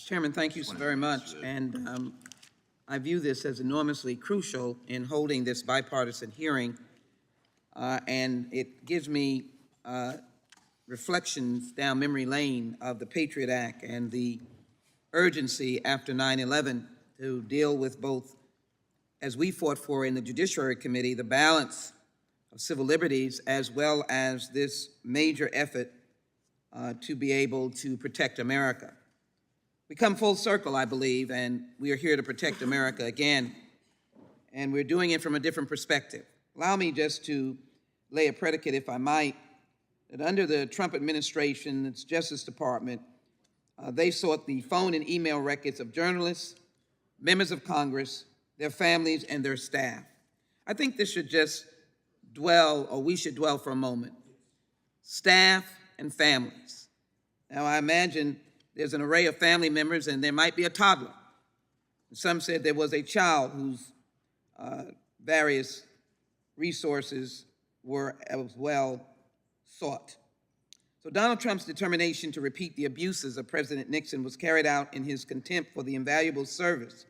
Chairman, thank you so very much. And I view this as enormously crucial in holding this bipartisan hearing. And it gives me reflections down memory lane of the Patriot Act and the urgency after 9/11 to deal with both, as we fought for in the Judiciary Committee, the balance of civil liberties, as well as this major effort to be able to protect America. We come full circle, I believe, and we are here to protect America again, and we're doing it from a different perspective. Allow me just to lay a predicate, if I might, that under the Trump administration, its Justice Department, they sought the phone and email records of journalists, members of Congress, their families, and their staff. I think this should just dwell, or we should dwell for a moment. Staff and families. Now, I imagine there's an array of family members, and there might be a toddler. Some said there was a child whose various resources were as well sought. So Donald Trump's determination to repeat the abuses of President Nixon was carried out in his contempt for the invaluable service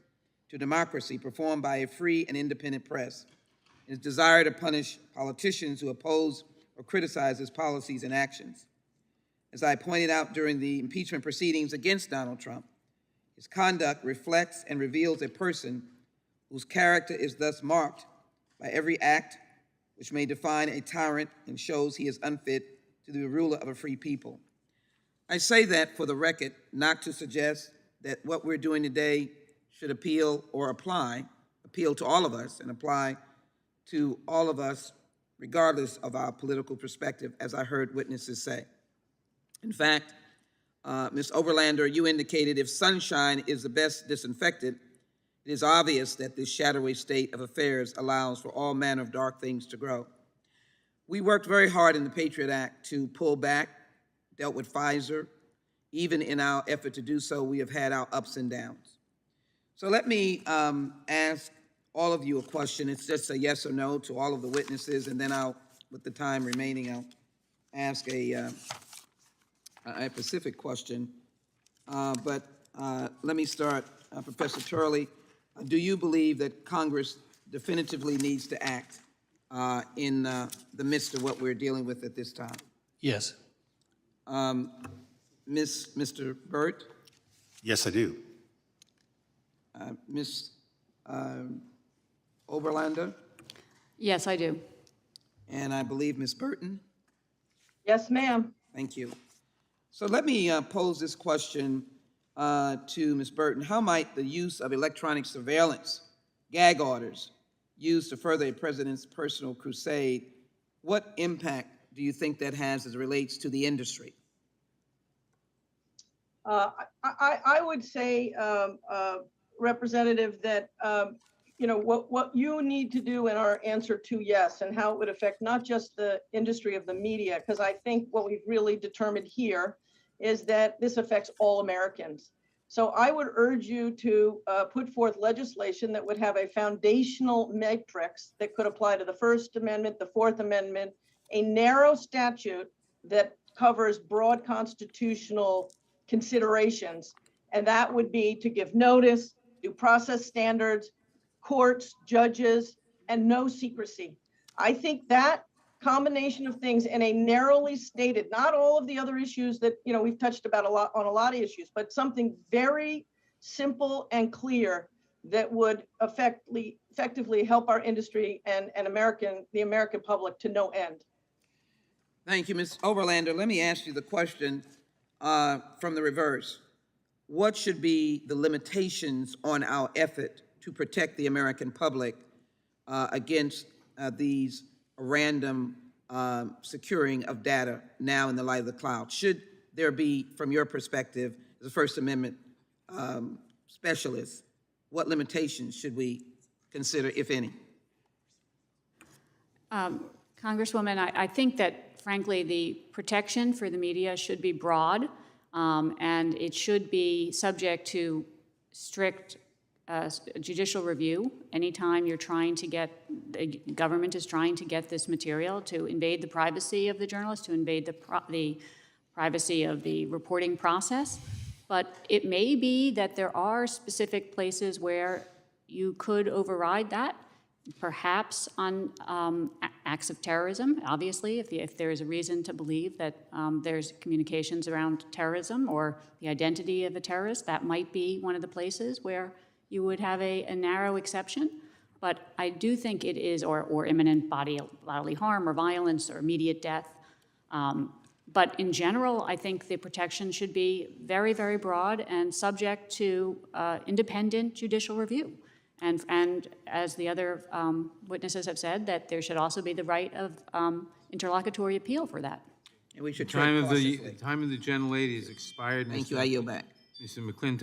to democracy performed by a free and independent press, and his desire to punish politicians who oppose or criticize his policies and actions. As I pointed out during the impeachment proceedings against Donald Trump, his conduct reflects and reveals a person whose character is thus marked by every act which may define a tyrant and shows he is unfit to be the ruler of a free people. I say that for the record, not to suggest that what we're doing today should appeal to all of us and apply to all of us regardless of our political perspective, as I heard witnesses say. In fact, Ms. Overlander, you indicated if sunshine is the best disinfectant, it is obvious that this shadowy state of affairs allows for all manner of dark things to grow. We worked very hard in the Patriot Act to pull back, dealt with Pfizer. Even in our effort to do so, we have had our ups and downs. So let me ask all of you a question. It's just a yes or no to all of the witnesses, and then with the time remaining, I'll ask a specific question. But let me start, Professor Turley. Do you believe that Congress definitively needs to act in the midst of what we're dealing with at this time? Yes. Mr. Burt? Yes, I do. Ms. Oberlander? Yes, I do. And I believe Ms. Burton? Yes, ma'am. Thank you. So let me pose this question to Ms. Burton. How might the use of electronic surveillance, gag orders, used to further a president's personal crusade, what impact do you think that has as it relates to the industry? I would say, Representative, that what you need to do in our answer to yes, and how it would affect not just the industry of the media, because I think what we've really determined here is that this affects all Americans. So I would urge you to put forth legislation that would have a foundational matrix that could apply to the First Amendment, the Fourth Amendment, a narrow statute that covers broad constitutional considerations. And that would be to give notice, due process standards, courts, judges, and no secrecy. I think that combination of things in a narrowly stated, not all of the other issues that we've touched about on a lot of issues, but something very simple and clear that would effectively help our industry and the American public to no end. Thank you, Ms. Overlander. Let me ask you the question from the reverse. What should be the limitations on our effort to protect the American public against these random securing of data now in the light of the cloud? Should there be, from your perspective, as a First Amendment specialist, what limitations should we consider, if any? Congresswoman, I think that, frankly, the protection for the media should be broad, and it should be subject to strict judicial review anytime you're trying to get, the government is trying to get this material to invade the privacy of the journalist, to invade the privacy of the reporting process. But it may be that there are specific places where you could override that, perhaps on acts of terrorism, obviously, if there is a reason to believe that there's communications around terrorism or the identity of a terrorist, that might be one of the places where you would have a narrow exception. But I do think it is, or imminent bodily harm or violence or immediate death. But in general, I think the protection should be very, very broad and subject to independent judicial review. And as the other witnesses have said, that there should also be the right of interlocutory appeal for that. And we should Time tread of the cautiously. time of the gentlelady has expired. Thank you, I yield back. Mr. McClintock.